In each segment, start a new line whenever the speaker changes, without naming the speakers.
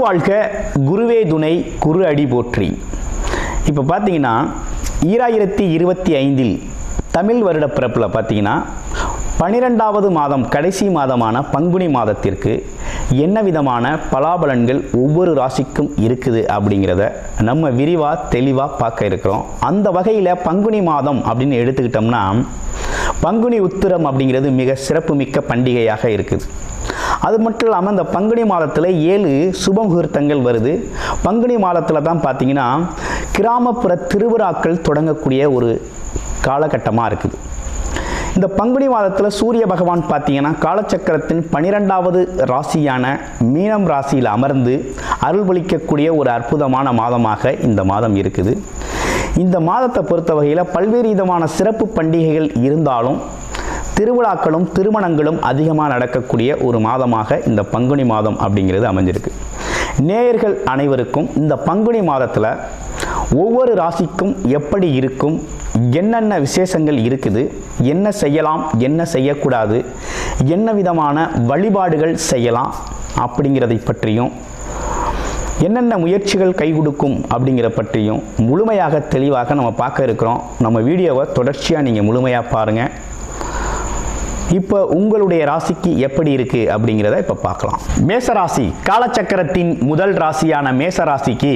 வாழ்க, குருவே துணை, குரு அடி போற்றி. இப்போ பார்த்தீங்கன்னா 2025 தமிழ் வருட பிறப்பில் பார்த்தீங்கன்னா 12வது மாதம் கடைசி மாதமான பங்குனி மாதத்திற்கு என்ன விதமான பலாபலன்கள் ஒவ்வொரு ராசிக்கும் இருக்குது அப்படிங்கிறத நம்ம விரிவாக தெளிவாக பார்க்க இருக்கிறோம். அந்த வகையில் பங்குனி மாதம் அப்படின்னு எடுத்துக்கிட்டோம்னா பங்குனி உத்திரம் அப்படிங்கிறது மிக சிறப்புமிக்க பண்டிகையாக இருக்குது. அது மட்டும் இல்லாமல் இந்த பங்குனி மாதத்தில் 7 சுப முகூர்த்தங்கள் வருது. பங்குனி மாதத்தில் தான் பார்த்தீங்கன்னா கிராமப்புற திருவிழாக்கள் தொடங்கக்கூடிய ஒரு காலகட்டமாக இருக்குது. இந்த பங்குனி மாதத்தில் சூரிய பகவான் பார்த்தீங்கன்னா காலச்சக்கரத்தின் 12வது ராசியான மீனம் ராசியில் அமர்ந்து அருள்பளிக்கக்கூடிய ஒரு அற்புதமான மாதமாக இந்த மாதம் இருக்குது. இந்த மாதத்தை பொறுத்த வகையில் பல்வேறு விதமான சிறப்பு பண்டிகைகள் இருந்தாலும் திருவிழாக்களும் திருமணங்களும் அதிகமாக நடக்கக்கூடிய ஒரு மாதமாக இந்த பங்குனி மாதம் அப்படிங்கிறது அமைஞ்சிருக்கு. நேயர்கள் அனைவருக்கும் இந்த பங்குனி மாதத்தில் ஒவ்வொரு ராசிக்கும் எப்படி இருக்கும், என்னென்ன விசேஷங்கள் இருக்குது, என்ன செய்யலாம், என்ன செய்யக்கூடாது, என்ன விதமான வழிபாடுகள் செய்யலாம் அப்படிங்கிறதை பற்றியும், என்னென்ன முயற்சிகள் கை கொடுக்கும் அப்படிங்கிற பற்றியும் முழுமையாக தெளிவாக நம்ம பார்க்க இருக்கிறோம். நம்ம வீடியோவை தொடர்ச்சியாக நீங்கள் முழுமையாக பாருங்கள். இப்போ உங்களுடைய ராசிக்கு எப்படி இருக்கு அப்படிங்கிறத இப்போ பார்க்கலாம். மேசராசி, காலச்சக்கரத்தின் முதல் ராசியான மேசராசிக்கு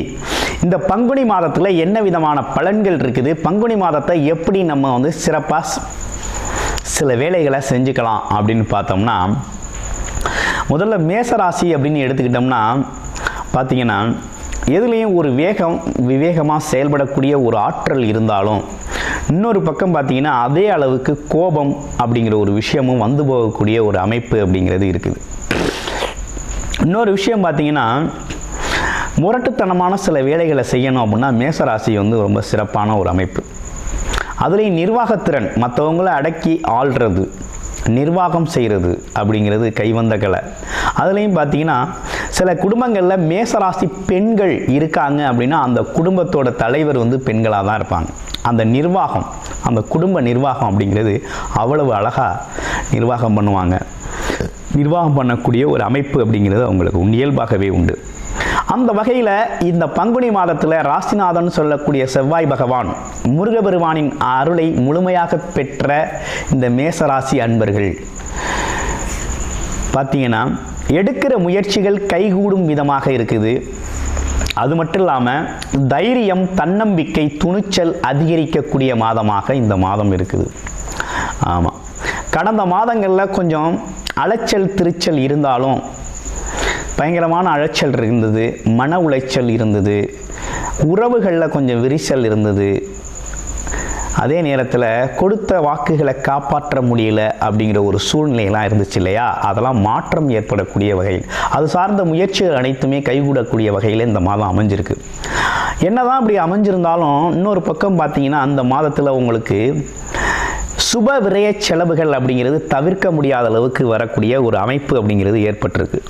இந்த பங்குனி மாதத்தில் என்ன விதமான பலன்கள் இருக்குது, பங்குனி மாதத்தை எப்படி நம்ம சிறப்பாக சில வேலைகளை செஞ்சுக்கலாம் அப்படின்னு பார்த்தோம்னா, முதல்ல மேசராசி அப்படின்னு எடுத்துக்கிட்டோம்னா பார்த்தீங்கன்னா எதுலேயும் ஒரு விவேகமாக செயல்படக்கூடிய ஒரு ஆற்றல் இருந்தாலும் இன்னொரு பக்கம் பார்த்தீங்கன்னா அதே அளவுக்கு கோபம் அப்படிங்கிற ஒரு விஷயமும் வந்து போகக்கூடிய ஒரு அமைப்பு அப்படிங்கிறது இருக்குது. இன்னொரு விஷயம் பார்த்தீங்கன்னா முரட்டுத்தனமான சில வேலைகளை செய்யணும் அப்படின்னா மேசராசி ரொம்ப சிறப்பான ஒரு அமைப்பு. அதுலேயும் நிர்வாகத்திறன், மற்றவங்களை அடக்கி ஆள்றது, நிர்வாகம் செய்கிறது அப்படிங்கிறது கைவந்த கலை. அதுலேயும் பார்த்தீங்கன்னா சில குடும்பங்களில் மேசராசி பெண்கள் இருக்காங்க அப்படின்னா அந்த குடும்பத்தோட தலைவர் பெண்களாக தான் இருப்பாங்க. அந்த நிர்வாகம், அந்த குடும்ப நிர்வாகம் அப்படிங்கிறது அவ்வளவு அழகாக நிர்வாகம் பண்ணுவாங்க. நிர்வாகம் பண்ணக்கூடிய ஒரு அமைப்பு அப்படிங்கிறது அவங்களுக்கு இயல்பாகவே உண்டு. அந்த வகையில் இந்த பங்குனி மாதத்தில் ராசிநாதன் சொல்லக்கூடிய செவ்வாய் பகவான் முருகபெருமானின் அருளை முழுமையாக பெற்ற இந்த மேசராசி அன்பர்கள் பார்த்தீங்கன்னா எடுக்கிற முயற்சிகள் கைகூடும் விதமாக இருக்குது. அது மட்டும் இல்லாமல் தைரியம், தன்னம்பிக்கை, துணிச்சல் அதிகரிக்கக்கூடிய மாதமாக இந்த மாதம் இருக்குது. ஆமாம், கடந்த மாதங்களில் கொஞ்சம் அலைச்சல் திருச்சல் இருந்தாலும் பயங்கரமான அலைச்சல் இருந்தது, மன உளைச்சல் இருந்தது, உறவுகளில் கொஞ்சம் விரிசல் இருந்தது. அதே நேரத்தில் கொடுத்த வாக்குகளை காப்பாற்ற முடியல அப்படிங்கிற ஒரு சூழ்நிலையெல்லாம் இருந்துச்சு இல்லையா, அதெல்லாம் மாற்றம் ஏற்படக்கூடிய வகையில் அது சார்ந்த முயற்சிகள் அனைத்துமே கைகூடக்கூடிய வகையில் இந்த மாதம் அமைஞ்சிருக்கு. என்னதான் அப்படி அமைஞ்சிருந்தாலும் இன்னொரு பக்கம் பார்த்தீங்கன்னா அந்த மாதத்தில் உங்களுக்கு சுப விரய செலவுகள் அப்படிங்கிறது தவிர்க்க முடியாத அளவுக்கு வரக்கூடிய ஒரு அமைப்பு அப்படிங்கிறது ஏற்பட்டிருக்கு.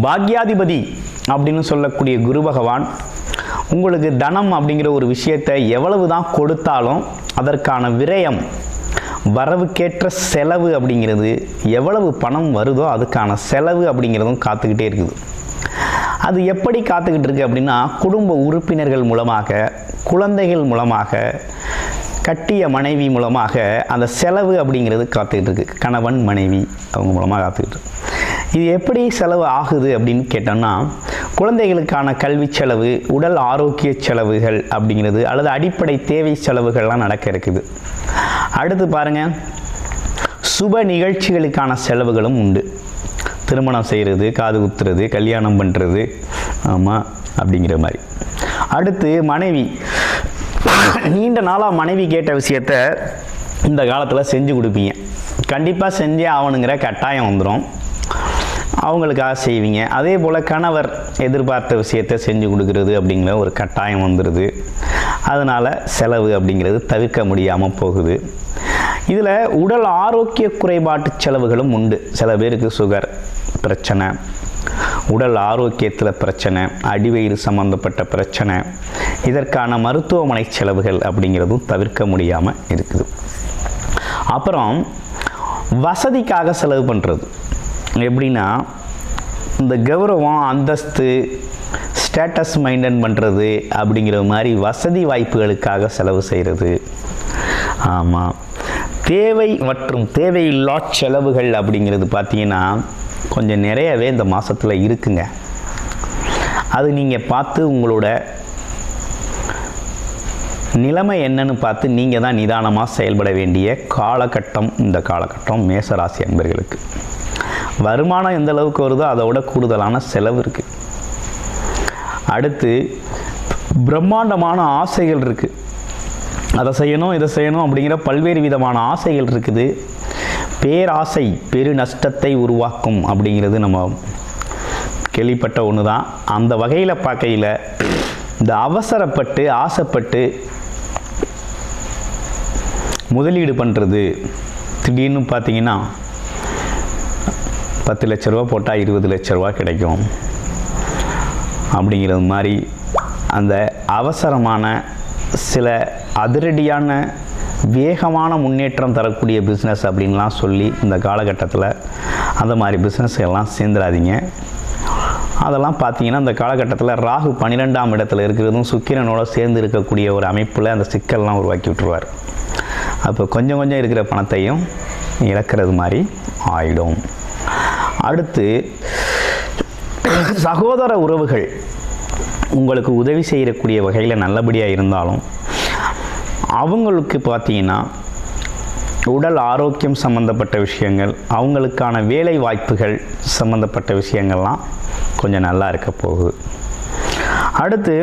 பாக்யாதிபதி அப்படின்னு சொல்லக்கூடிய குரு பகவான் உங்களுக்கு தனம் அப்படிங்கிற ஒரு விஷயத்தை எவ்வளவு தான் கொடுத்தாலும் அதற்கான விரயம், வரவுக்கேற்ற செலவு அப்படிங்கிறது எவ்வளவு பணம் வருதோ அதுக்கான செலவு அப்படிங்கிறதும் காத்துக்கிட்டே இருக்குது. அது எப்படி காத்துக்கிட்டு இருக்கு அப்படின்னா குடும்ப உறுப்பினர்கள் மூலமாக, குழந்தைகள் மூலமாக, கட்டிய மனைவி மூலமாக அந்த செலவு அப்படிங்கிறது காத்துக்கிட்டு இருக்கு. கணவன் மனைவி அவங்க மூலமாக காத்துக்கிட்டு இருக்கு. இது எப்படி செலவு ஆகுது அப்படின்னு கேட்டோம்னா குழந்தைகளுக்கான கல்வி செலவு, உடல் ஆரோக்கிய செலவுகள் அப்படிங்கிறது அல்லது அடிப்படை தேவை செலவுகள்லாம் நடக்க இருக்குது. அடுத்து பாருங்கள், சுப நிகழ்ச்சிகளுக்கான செலவுகளும் உண்டு. திருமணம் செய்கிறது, காது குத்துறது, கல்யாணம் பண்ணுறது, ஆமாம் அப்படிங்கிற மாதிரி. அடுத்து மனைவி, நீண்ட நாளாக மனைவி கேட்ட விஷயத்த இந்த காலத்தில் செஞ்சு கொடுப்பீங்க. கண்டிப்பாக செஞ்சே ஆகணுங்கிற கட்டாயம் வந்துடும், அவங்களுக்காக செய்வீங்க. அதே போல் கணவர் எதிர்பார்த்த விஷயத்தை செஞ்சு கொடுக்கறது அப்படிங்கிற ஒரு கட்டாயம் வந்துடுது. அதனால் செலவு அப்படிங்கிறது தவிர்க்க முடியாமல் போகுது. இதில் உடல் ஆரோக்கிய குறைபாட்டு செலவுகளும் உண்டு. சில பேருக்கு சுகர் பிரச்சனை, உடல் ஆரோக்கியத்தில் பிரச்சனை, அடிவயிறு சம்பந்தப்பட்ட பிரச்சனை, இதற்கான மருத்துவமனை செலவுகள் அப்படிங்கிறதும் தவிர்க்க முடியாமல் இருக்குது. அப்புறம் வசதிக்காக செலவு பண்ணுறது எப்படின்னா, இந்த கௌரவம், அந்தஸ்து, ஸ்டேட்டஸ் மெயின்டைன் பண்ணுறது அப்படிங்கிற மாதிரி வசதி வாய்ப்புகளுக்காக செலவு செய்கிறது. ஆமாம், தேவை மற்றும் தேவையில்லா செலவுகள் அப்படிங்கிறது பார்த்திங்கன்னா கொஞ்சம் நிறையவே இந்த மாதத்தில் இருக்குங்க. அது நீங்கள் பார்த்து உங்களோட நிலைமை என்னன்னு பார்த்து நீங்கள் தான் நிதானமாக செயல்பட வேண்டிய காலகட்டம் இந்த காலகட்டம் மேசராசி அன்பர்களுக்கு. வருமானம் எந்த அளவுக்கு வருதோ அதை விட கூடுதலான செலவு இருக்குது. அடுத்து பிரம்மாண்டமான ஆசைகள் இருக்குது. அதை செய்யணும் இதை செய்யணும் அப்படிங்கிற பல்வேறு விதமான ஆசைகள் இருக்குது. பேராசை பெரு நஷ்டத்தை உருவாக்கும் அப்படிங்கிறது நம்ம கேள்விப்பட்ட ஒன்று தான். அந்த வகையில் பார்க்கையில் இந்த அவசரப்பட்டு ஆசைப்பட்டு முதலீடு பண்ணுறது, திடீர்னு பார்த்திங்கன்னா 10 லட்ச ரூபா போட்டால் 20 லட்ச ரூபா கிடைக்கும் அப்படிங்கிறது மாதிரி அந்த அவசரமான சில அதிரடியான வேகமான முன்னேற்றம் தரக்கூடிய பிஸ்னஸ் அப்படின்லாம் சொல்லி இந்த காலகட்டத்தில் அந்த மாதிரி பிஸ்னஸ் எல்லாம் சேர்ந்துடாதீங்க. அதெல்லாம் பார்த்தீங்கன்னா இந்த காலகட்டத்தில் ராகு 12ஆம் இடத்துல இருக்கிறதும் சுக்கிரனோட சேர்ந்து இருக்கக்கூடிய ஒரு அமைப்பில் அந்த சிக்கல்லாம் உருவாக்கி விட்டுருவார். அப்போ கொஞ்சம் கொஞ்சம் இருக்கிற பணத்தையும் இழக்கிறது மாதிரி ஆயிடும். அடுத்து சகோதர உறவுகள் உங்களுக்கு உதவி செய்யக்கூடிய வகையில் நல்லபடியாக இருந்தாலும் அவங்களுக்கு பார்த்தீங்கன்னா உடல் ஆரோக்கியம் சம்மந்தப்பட்ட விஷயங்கள், அவங்களுக்கான வேலை வாய்ப்புகள் சம்மந்தப்பட்ட விஷயங்கள்லாம் கொஞ்சம் நல்லா இருக்க போகுது. அடுத்து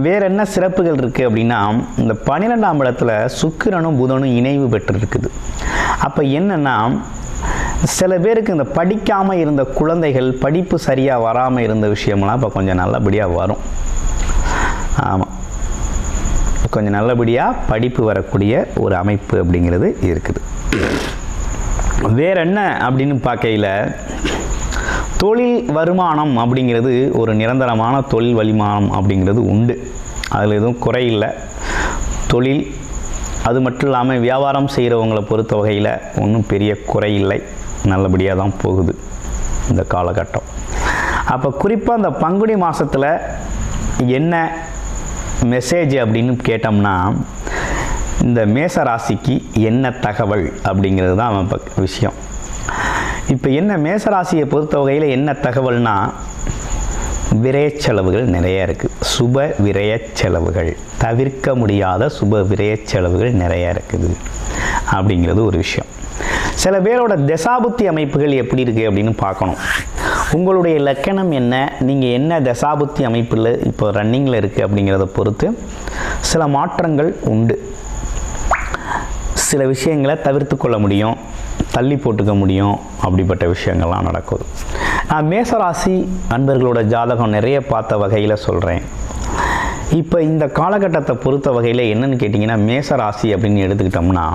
வேறு என்ன சிறப்புகள் இருக்குது அப்படின்னா, இந்த 12ஆம் இடத்துல சுக்கிரனும் புதனும் இணைவு பெற்றிருக்குது. அப்போ என்னென்னா, சில பேருக்கு இந்த படிக்காமல் இருந்த குழந்தைகள் படிப்பு சரியாக வராமல் இருந்த விஷயமெல்லாம் இப்போ கொஞ்சம் நல்லபடியாக வரும். ஆமாம், கொஞ்சம் நல்லபடியாக படிப்பு வரக்கூடிய ஒரு அமைப்பு அப்படிங்கிறது இருக்குது. வேற என்ன அப்படின்னு பார்க்கையில் தொழில் வருமானம் அப்படிங்கிறது ஒரு நிரந்தரமான தொழில் வருமானம் அப்படிங்கிறது உண்டு. அதில் எதுவும் குறையில்லை. தொழில் அது மட்டும் இல்லாமல் வியாபாரம் செய்கிறவங்களை பொறுத்த வகையில் ஒன்றும் பெரிய குறையில்லை, நல்லபடியாக தான் போகுது இந்த காலகட்டம். அப்போ குறிப்பாக இந்த பங்குனி மாதத்தில் என்ன மெசேஜ் அப்படின்னு கேட்டோம்னா, இந்த மேச ராசிக்கு என்ன தகவல் அப்படிங்கிறது தான் அவன் விஷயம். இப்போ என்ன மேசராசியை பொறுத்த வகையில் என்ன தகவல்னா, விரய செலவுகள் நிறைய இருக்குது. சுப விரய செலவுகள், தவிர்க்க முடியாத சுப விரய செலவுகள் நிறைய இருக்குது அப்படிங்கிறது ஒரு விஷயம். சில பேரோட தசாபுத்தி அமைப்புகள் எப்படி இருக்குது அப்படின்னு பார்க்கணும். உங்களுடைய லக்கணம் என்ன, நீங்கள் என்ன தசாபுத்தி அமைப்பில் இப்போ ரன்னிங்கில் இருக்குது அப்படிங்கிறத பொறுத்து சில மாற்றங்கள் உண்டு. சில விஷயங்களை தவிர்த்து கொள்ள முடியும், தள்ளி போட்டுக்க முடியும், அப்படிப்பட்ட விஷயங்கள்லாம் நடக்குது. நான் மேசராசி அன்பர்களோட ஜாதகம் நிறைய பார்த்த வகையில் சொல்கிறேன். இப்போ இந்த காலகட்டத்தை பொறுத்த வகையில் என்னென்னு கேட்டிங்கன்னா, மேசராசி அப்படின்னு எடுத்துக்கிட்டோம்னா,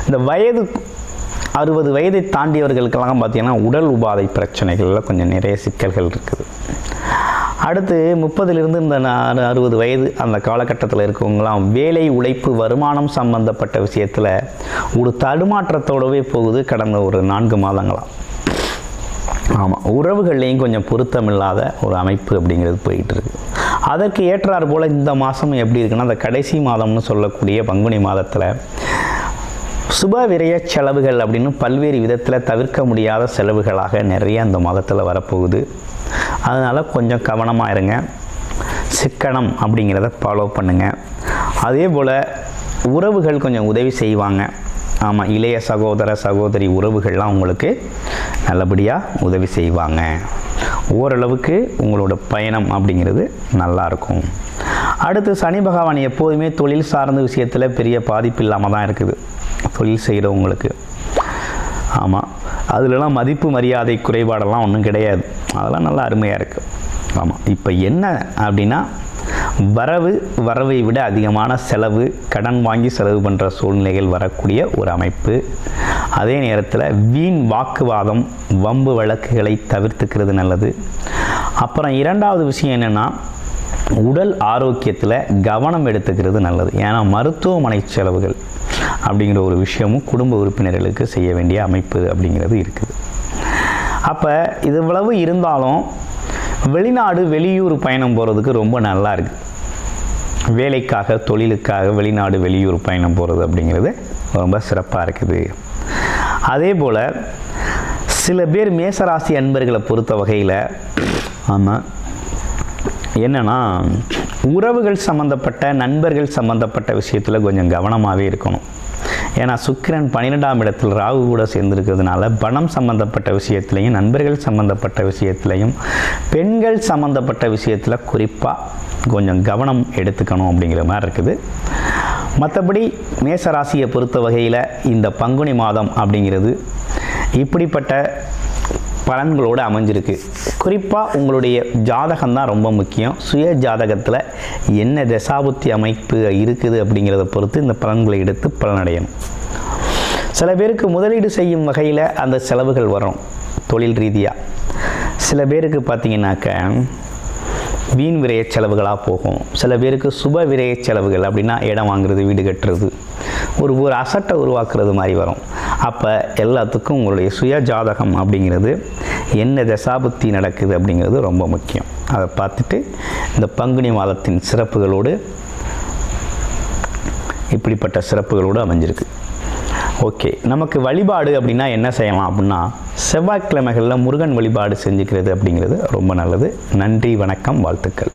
இந்த வயது 60 வயதை தாண்டியவர்களுக்கெல்லாம் பார்த்திங்கன்னா உடல் உபாதை பிரச்சனைகளில் கொஞ்சம் நிறைய சிக்கல்கள் இருக்குது. அடுத்து 30லிருந்து இந்த 60 வயது அந்த காலகட்டத்தில் இருக்கவங்களாம் வேலை, உழைப்பு, வருமானம் சம்பந்தப்பட்ட விஷயத்தில் ஒரு தடுமாற்றத்தோடவே போகுது கடந்த ஒரு 4 மாதங்களாக. ஆமாம், உறவுகள்லேயும் கொஞ்சம் பொருத்தமில்லாத ஒரு அமைப்பு அப்படிங்கிறது போயிட்டுருக்கு. அதற்கு ஏற்றாறு போல் இந்த மாதம் எப்படி இருக்குன்னா, அந்த கடைசி மாதம்னு சொல்லக்கூடிய பங்குனி மாதத்தில் சுப விரய செலவுகள் அப்படின்னு பல்வேறு விதத்தில் தவிர்க்க முடியாத செலவுகளாக நிறைய அந்த மாதத்தில் வரப்போகுது. அதனால் கொஞ்சம் கவனமாக இருங்க, சிக்கனம் அப்படிங்கிறத ஃபாலோ பண்ணுங்கள். அதே போல் உறவுகள் கொஞ்சம் உதவி செய்வாங்க. ஆமாம், இளைய சகோதர சகோதரி உறவுகள்லாம் உங்களுக்கு நல்லபடியாக உதவி செய்வாங்க. ஓரளவுக்கு உங்களோட பயணம் அப்படிங்கிறது நல்லாயிருக்கும். அடுத்து சனி பகவான் எப்போதுமே தொழில் சார்ந்த விஷயத்தில் பெரிய பாதிப்பு இல்லாமல் தான் இருக்குது தொழில் செய்கிறவங்களுக்கு. ஆமாம், அதிலலாம் மதிப்பு மரியாதை குறைபாடெல்லாம் ஒன்றும் கிடையாது, அதெல்லாம் நல்லா அருமையாக இருக்குது. ஆமாம், இப்போ என்ன அப்படின்னா, வரவை விட அதிகமான செலவு, கடன் வாங்கி செலவு பண்ணுற சூழ்நிலைகள் வரக்கூடிய ஒரு அமைப்பு. அதே நேரத்தில் வீண் வாக்குவாதம், வம்பு வழக்குகளை தவிர்த்துக்கிறது நல்லது. அப்புறம் 2வது விஷயம் என்னென்னா, உடல் ஆரோக்கியத்தில் கவனம் எடுத்துக்கிறது நல்லது. ஏன்னா மருத்துவமனை செலவுகள் அப்படிங்கிற ஒரு விஷயமும் குடும்ப உறுப்பினர்களுக்கு செய்ய வேண்டிய அமைப்பு அப்படிங்கிறது இருக்குது. அப்போ இது இவ்வளவு இருந்தாலும் வெளிநாடு வெளியூர் பயணம் போகிறதுக்கு ரொம்ப நல்லா இருக்குது. வேலைக்காக தொழிலுக்காக வெளிநாடு வெளியூர் பயணம் போகிறது அப்படிங்கிறது ரொம்ப சிறப்பாக இருக்குது. அதே போல் சில பேர் மேசராசி அன்பர்களை பொறுத்த வகையில் ஆமாம் என்னென்னா உறவுகள் சம்மந்தப்பட்ட நண்பர்கள் சம்மந்தப்பட்ட விஷயத்தில் கொஞ்சம் கவனமாகவே இருக்கணும். ஏன்னா சுக்கிரன் 12ஆம் இடத்தில் ராகு கூட சேர்ந்துருக்கிறதுனால பணம் சம்மந்தப்பட்ட விஷயத்துலையும் நண்பர்கள் சம்மந்தப்பட்ட விஷயத்துலையும் பெண்கள் சம்மந்தப்பட்ட விஷயத்தில் குறிப்பாக கொஞ்சம் கவனம் எடுத்துக்கணும் அப்படிங்கிற மாதிரி இருக்குது. மற்றபடி மேசராசியை பொறுத்த வகையில் இந்த பங்குனி மாதம் அப்படிங்கிறது இப்படிப்பட்ட பலன்களோடு அமைஞ்சிருக்கு. குறிப்பாக உங்களுடைய ஜாதகம் தான் ரொம்ப முக்கியம். சுய ஜாதகத்தில் என்ன தசாபுத்தி அமைப்பு இருக்குது அப்படிங்கிறத பொறுத்து இந்த பலன்களை எடுத்து பலனடையணும். சில பேருக்கு முதலீடு செய்யும் வகையில் அந்த செலவுகள் வரும் தொழில் ரீதியாக. சில பேருக்கு பார்த்திங்கனாக்க வீண் விரைய செலவுகளாக போகும். சில பேருக்கு சுப விரைய செலவுகள் அப்படின்னா இடம் வாங்குறது, வீடு கட்டுறது, ஒரு அசட்டை உருவாக்குறது மாதிரி வரும். அப்போ எல்லாத்துக்கும் உங்களுடைய சுய ஜாதகம் அப்படிங்கிறது என்ன தசாபுத்தி நடக்குது அப்படிங்கிறது ரொம்ப முக்கியம். அதை பார்த்துட்டு இந்த பங்குனி மாதத்தின் சிறப்புகளோடு இப்படிப்பட்ட சிறப்புகளோடு அமைஞ்சிருக்கு. ஓகே, நமக்கு வழிபாடு அப்படின்னா என்ன செய்யலாம் அப்படின்னா செவ்வாய்க்கிழமைகளில் முருகன் வழிபாடு செஞ்சுக்கிறது அப்படிங்கிறது ரொம்ப நல்லது. நன்றி, வணக்கம், வாழ்த்துக்கள்.